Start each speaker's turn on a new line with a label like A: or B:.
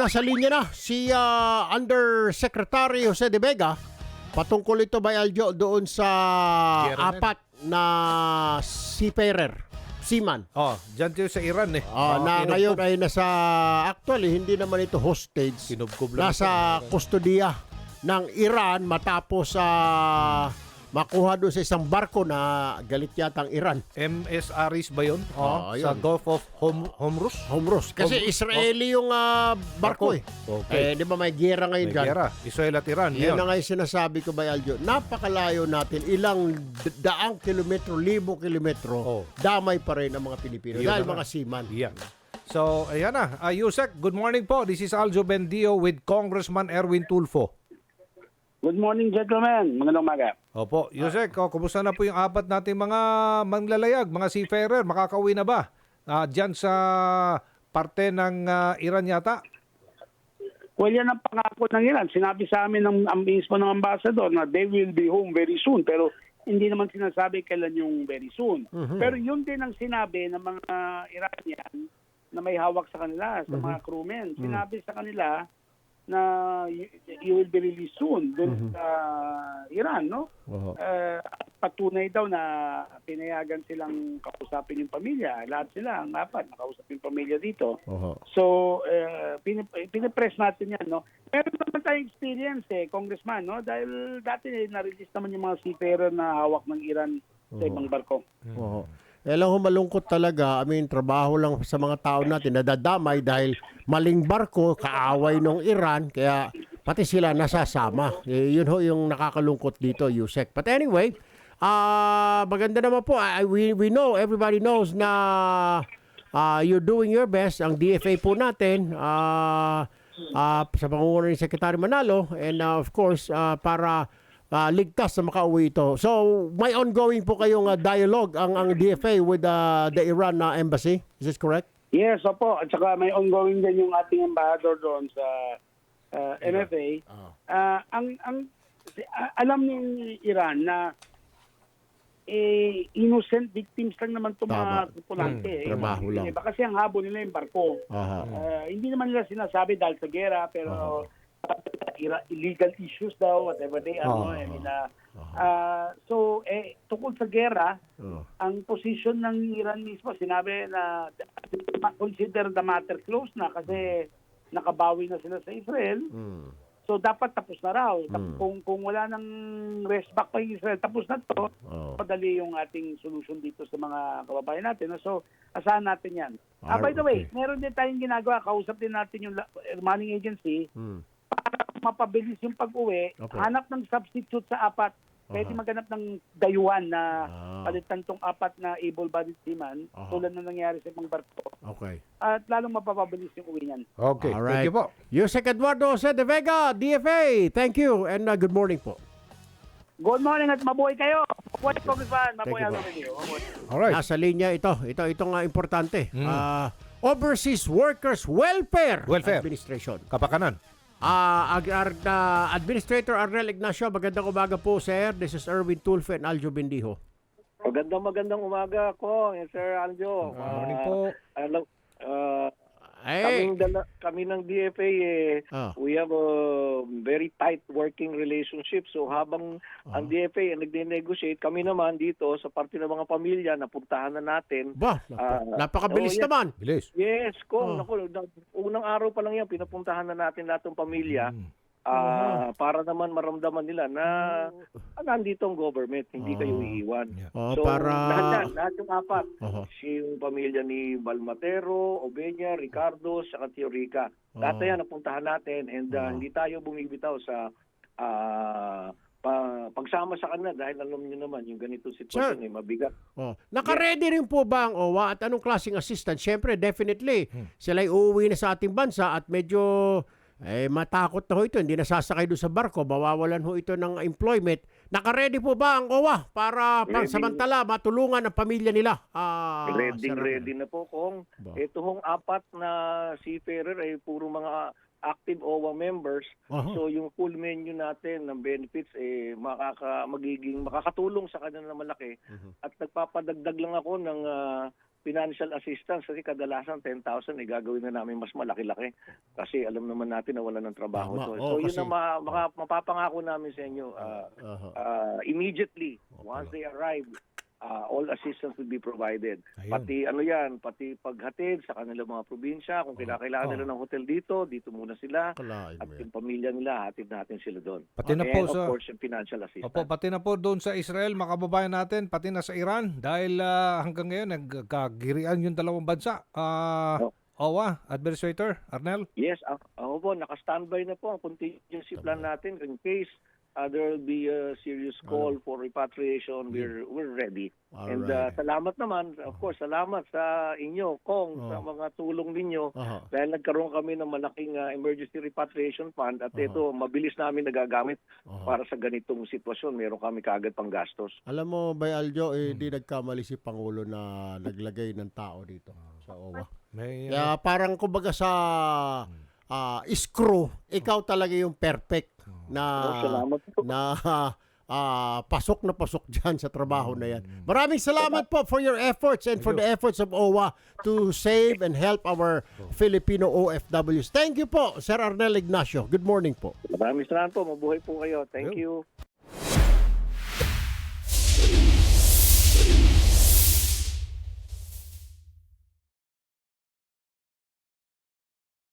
A: nasa linya na si Undersecretary Jose De Vega. Patungkol ito by Aljo doon sa apat na seaman.
B: Diyan tayo sa Iran eh.
A: Na ngayon ay actually, hindi naman ito hostage. Nasa kustodiya ng Iran matapos makuha doon sa isang barko na galit yata ang Iran.
B: MS Aris ba yun? Sa
A: yun.
B: Gulf of Hormuz?
A: Kasi Israeli yung barko eh.
B: Okay.
A: Di ba may gera ngayon dyan?
B: Gera. Israel at Iran.
A: Yan na nga yung sinasabi ko ba, Aljo. Napakalayo natin. Ilang daang kilometro, libong kilometro. Damay pa rin ang mga Pilipino. Dahil mga seaman.
B: Yeah. So, ayan na. Yusek, good morning po. This is Aljo Bendio with Congressman Erwin Tulfo.
C: Good morning, gentlemen. Magandang umaga.
B: Opo. Yusek, kumusta na po yung apat nating mga manglalayag, mga seafarer? Makakauwi na ba? Diyan sa parte ng Iran yata?
C: Well, yan ang pangako ng Iran. Sinabi sa amin ng mismo ng ambassador na they will be home very soon. Pero hindi naman sinasabi kailan yung very soon. Pero yun din ang sinabi ng mga Iranian na may hawak sa kanila, sa mga crewmen. Sinabi sa kanila na you will be released soon doon sa Iran, no? Patunay daw na pinayagan silang kausapin yung pamilya. Lahat sila, ang apat, nakausapin yung pamilya dito. So, pinipress natin yan, no? Meron naman tayong experience, Congressman, no? Dahil dati na-release naman yung mga seafarer na hawak ng Iran sa ibang barko.
A: Alam ko malungkot talaga. Trabaho lang sa mga tao natin nadadamay dahil maling barko, kaaway ng Iran, kaya pati sila nasasama. Yun ho yung nakakalungkot dito, Yusek. But anyway, maganda naman po. We know, everybody knows na you're doing your best. Ang DFA po natin, sa pangunguna ni Secretary Manalo, and of course, para ligtas na makauwi ito. So, may ongoing po kayong dialogue ang DFA with the Iran embassy. Is this correct?
C: Yes, opo. At saka may ongoing din yung ating ambassador doon sa MFA. Alam ni Iran na innocent victims lang naman itong mga tripulante.
A: Trabaho lang.
C: Kasi ang habol nila yung barko. Hindi naman nila sinasabi dahil sa gera, pero illegal issues daw, whatever they are. So, tungkol sa gera, ang position ng Iran mismo, sinabi na consider the matter closed na kasi nakabawi na sila sa Israel. So, dapat tapos na raw. Kung wala nang rest back pa yung Israel, tapos na to, madali yung ating solution dito sa mga kababayan natin. So, asahan natin yan. By the way, meron din tayong ginagawa. Kausap din natin yung manning agency para mapabilis yung pag-uwi. Hanap ng substitute sa apat. Pwede maghanap ng dayuhan na palitan tong apat na able-bodied seaman tulad na nangyari sa ibang barko. At lalong mapapabilis yung uwi niyan.
B: Okay.
A: Alright.
B: Thank you po.
A: Yusek Eduardo Jose De Vega, DFA. Thank you and good morning po.
C: Good morning at mabuhay kayo. Mabuhay, Congressman. Mabuhay
A: you,
C: ang video.
B: Alright.
A: Nasa linya ito nga importante. Overseas Workers Welfare Administration.
B: Kapakanan.
A: Administrator Arnel Ignacio, magandang umaga po, sir. This is Erwin Tulfo and Aljo Bendijo.
D: Magandang umaga ko, Sir Aljo.
B: Morning po.
D: Kami ng DFA, we have a very tight working relationship. So habang ang DFA nagde-negotiate, kami naman dito sa parte ng mga pamilya, napuntahan na natin.
A: Napakabilis naman.
B: Bilis.
D: Yes, unang araw pa lang yan, pinapuntahan na natin lahat ng pamilya. Para naman maramdaman nila na nandito ang government, hindi kayo iiwan. So, lahat yung apat. Yung pamilya ni Balmatero, Obenya, Ricardo, saka Tio Rica. Lahat na yan napuntahan natin and hindi tayo bumibitaw sa pagsama sa kanila dahil alam niyo naman yung ganitong sitwasyon mabigat.
A: Naka-ready rin po ba ang OWA at anong klaseng assistance? Siyempre, definitely, sila'y uuwi na sa ating bansa at medyo matakot na ho ito, hindi nasasakay doon sa barko, mawawalan ho ito ng employment. Naka-ready po ba ang OWA para pansamantala matulungan ang pamilya nila?
D: Ready na po kung ito hong apat na seafarer ay puro mga active OWA members. So yung full menu natin ng benefits magiging makakatulong sa kanila na malaki. At nagpapadagdag lang ako ng financial assistance kasi kadalasan 10,000 gagawin na namin mas malaki-laki kasi alam naman natin na wala ng trabaho
A: Tama.
D: to.
A: Oo,
D: So yun
A: kasi-
D: ang mapapangako namin sa inyo immediately once they arrive, all assistance will be provided.
B: Ayun.
D: Pati paghatid sa kanilang mga probinsya, kung kinakailangan nila ng hotel dito muna sila.
A: Kalain
D: At
A: mo yan.
D: yung pamilya nila, hatid natin sila doon.
B: Pati na
D: And
B: po
D: of
B: sa
D: course, yung financial assistance.
B: Opo, pati na po doon sa Israel, mga kababayan natin, pati na sa Iran dahil hanggang ngayon nagkagirian yung dalawang bansa. OWA, Administrator Arnel.
D: Yes, ako po, naka-standby na po ang contingency plan natin in case there will be a serious call for repatriation. We're ready. And
A: Alright.
D: salamat naman, of course, salamat sa inyo, Kong, sa mga tulong ninyo.
A: Aha.
D: Dahil nagkaroon kami ng malaking emergency repatriation fund at ito, mabilis namin nagagamit para sa ganitong sitwasyon. Meron kami kaagad pang gastos.
A: Alam mo, Bay Aljo, di nagkamali si Pangulo na naglagay ng tao dito sa OWA.
B: May
A: Kaya parang kumbaga sa screw, ikaw talaga yung perfect na
D: Salamat po.
A: pasok na pasok dyan sa trabaho na yan. Maraming salamat po for your efforts and for the efforts of OWA to save and help our Filipino OFWs. Thank you po, Sir Arnel Ignacio. Good morning po.
D: Maraming salamat po. Mabuhay po kayo. Thank you.